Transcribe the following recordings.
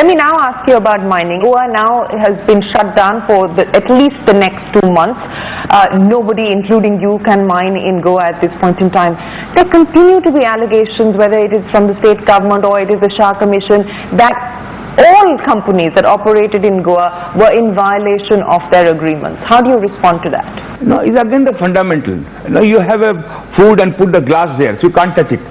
Let me now ask you about mining. Goa now has been shut down for at least the next 2 months. Nobody, including you, can mine in Goa at this point in time. There continue to be allegations, whether it is from the state government or it is the Shah Commission, that all companies that operated in Goa were in violation of their agreements. How do you respond to that? No, it's again the fundamental. You have a food and put the glass there, so you can't touch it.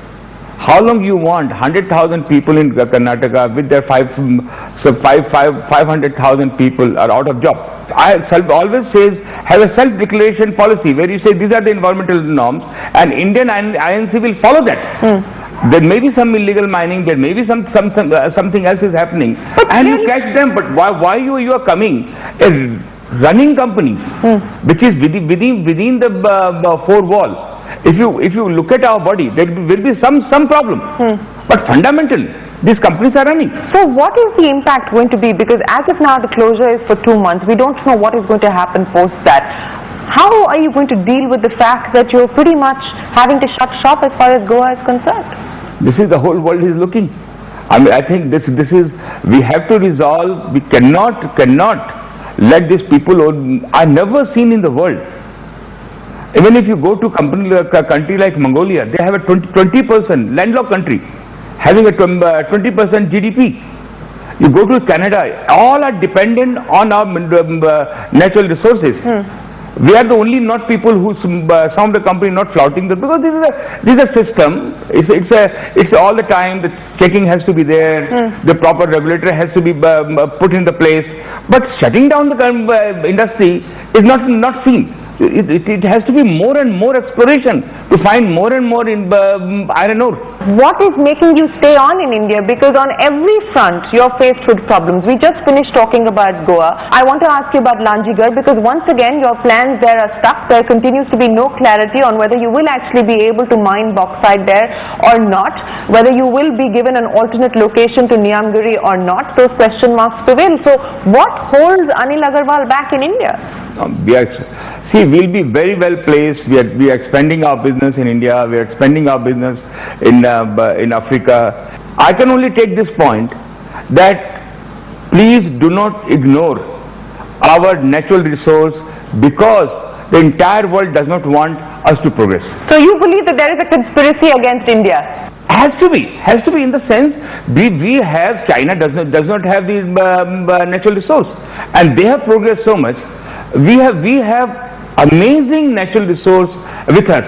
How long you want 100,000 people in Karnataka with their 500,000 people are out of job? I always says have a self-declaration policy where you say these are the environmental norms and Indian INC will follow that. There may be some illegal mining, there may be something else is happening, and you catch them. But why you are coming a running company which is within the four wall? If you look at our body, there will be some problem. But fundamental, these companies are running. So what is the impact going to be? Because as of now, the closure is for 2 months. We don't know what is going to happen post that. How are you going to deal with the fact that you're pretty much having to shut shop as far as Goa is concerned? This is the whole world is looking. I mean, I think this is, we have to resolve. We cannot let these people, are never seen in the world. Even if you go to a country like Mongolia, they have a 20% landlocked country, having a 20% GDP. You go to Canada, all are dependent on our natural resources. We are the only not people who some of the company not flouting that, because this is a system. It's all the time. The checking has to be there. The proper regulator has to be put in the place. But shutting down the industry is not seen. It has to be more and more exploration to find more and more in iron ore. What is making you stay on in India? Because on every front you're faced with problems. We just finished talking about Goa. I want to ask you about Lanjigarh, because once again your plans there are stuck. There continues to be no clarity on whether you will actually be able to mine bauxite there or not, whether you will be given an alternate location to Niyamgiri or not. Those question marks prevail. So what holds Anil Agarwal back in India? See, we'll be very well placed. We are expanding our business in India. We are expanding our business in Africa. I can only take this point that please do not ignore our natural resource, because the entire world does not want us to progress. So you believe that there is a conspiracy against India? Has to be in the sense we have, China does not have the natural resource, and they have progressed so much. We have amazing natural resource with us.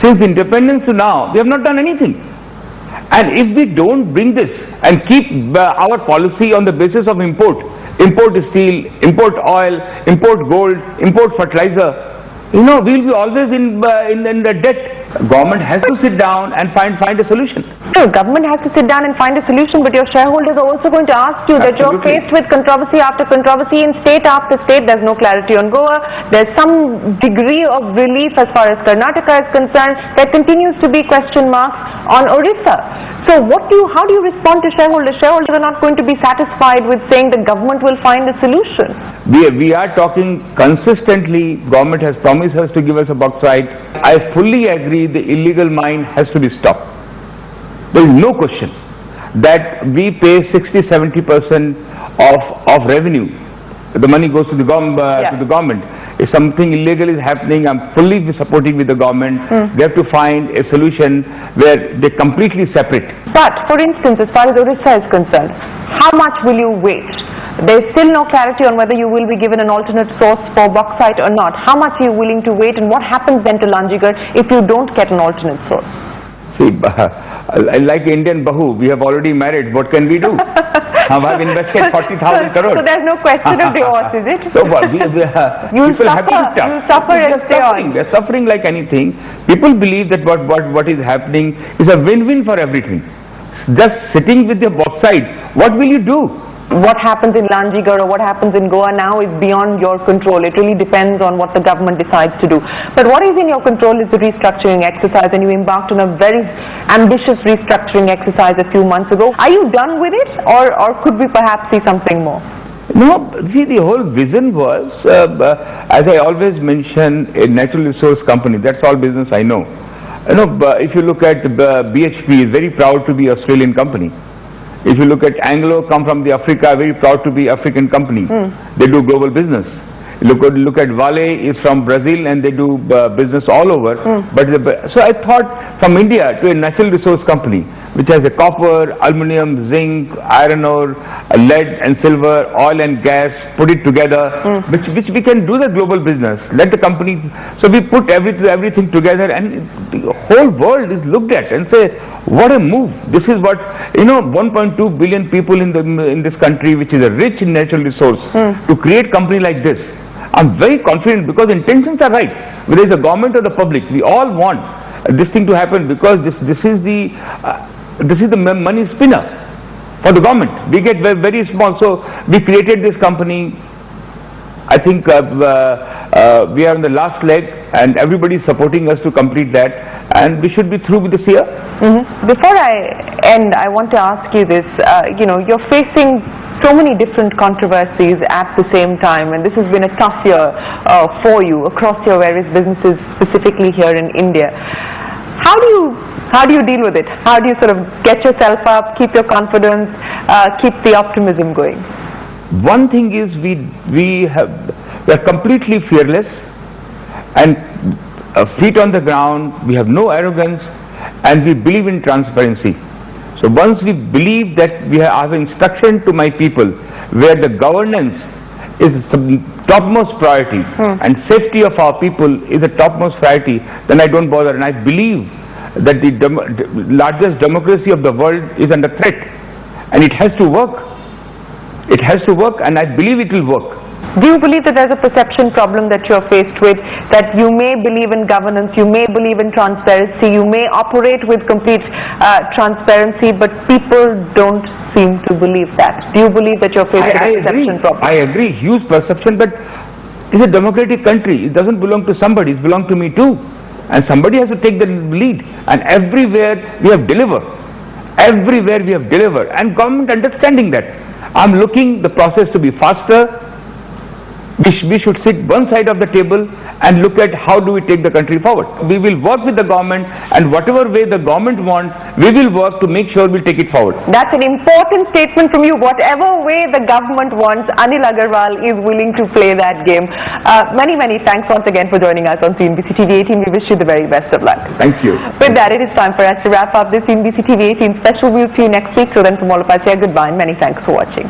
Since independence to now, we have not done anything. And if we don't bring this and keep our policy on the basis of import steel, import oil, import gold, import fertilizer, we will be always in the debt. Government has to sit down and find a solution. No, government has to sit down and find a solution, but your shareholders are also going to ask you that you're faced with controversy after controversy in state after state. There's no clarity on Goa. There's some degree of relief as far as Karnataka is concerned. There continues to be question marks on Orissa. So how do you respond to shareholders? Shareholders are not going to be satisfied with saying the government will find a solution. We are talking consistently. Government has promised us to give us a bauxite. I fully agree the illegal mine has to be stopped. There is no question that we pay 60-70% of revenue. The money goes to the government. If something illegal is happening, I'm fully supporting with the government. They have to find a solution where they're completely separate. But for instance, as far as Orissa is concerned, how much will you wait? There's still no clarity on whether you will be given an alternate source for bauxite or not. How much are you willing to wait, and what happens then to Lanjigarh if you don't get an alternate source? See, like Indian Bahu, we have already married. What can we do? I've invested 40,000 crores. So there's no question of divorce, is it? So what? You'll suffer and stay on. They're suffering like anything. People believe that what is happening is a win-win for everything. Just sitting with your bauxite, what will you do? What happens in Lanjigarh or what happens in Goa now is beyond your control. It really depends on what the government decides to do. But what is in your control is the restructuring exercise, and you embarked on a very ambitious restructuring exercise a few months ago. Are you done with it, or could we perhaps see something more? No, see, the whole vision was, as I always mention, a natural resource company. That's all business I know. If you look at BHP, is very proud to be an Australian company. If you look at Anglo, come from the Africa, very proud to be African company. They do global business. Look at Vale is from Brazil and they do business all over. So I thought from India to a natural resource company which has a copper, aluminium, zinc, iron ore, lead and silver, oil and gas, put it together, which we can do the global business. Let the company. So we put everything together and the whole world is looked at and say, what a move! This is what 1.2 billion people in this country, which is a rich in natural resource, to create company like this. I'm very confident because intentions are right. Whether it's the government or the public, we all want this thing to happen because this is the money spinner for the government. We get very small. So we created this company. I think we are on the last leg and everybody is supporting us to complete that, and we should be through with this year. Before I end, I want to ask you this. You're facing so many different controversies at the same time, and this has been a tough year for you across your various businesses, specifically here in India. How do you deal with it? How do you sort of get yourself up, keep your confidence, keep the optimism going? One thing is we are completely fearless and feet on the ground. We have no arrogance and we believe in transparency. So once we believe that we have instruction to my people where the governance is the topmost priority and safety of our people is the topmost priority, then I don't bother, and I believe that the largest democracy of the world is under threat and it has to work. It has to work and I believe it will work. Do you believe that there's a perception problem that you're faced with, that you may believe in governance, you may believe in transparency, you may operate with complete transparency, but people don't seem to believe that? Do you believe that you're faced with a perception problem? I agree, huge perception, but it's a democratic country. It doesn't belong to somebody, it belongs to me too. And somebody has to take the lead, and everywhere we have delivered. Everywhere we have delivered, and government understanding that. I'm looking the process to be faster. We should sit one side of the table and look at how do we take the country forward. We will work with the government, and whatever way the government wants, we will work to make sure we'll take it forward. That's an important statement from you. Whatever way the government wants, Anil Agarwal is willing to play that game. Many thanks once again for joining us on CNBC-TV18. We wish you the very best of luck. Thank you. With that, it is time for us to wrap up this CNBC-TV18 special. We'll see you next week. So then from all of us here, goodbye and many thanks for watching.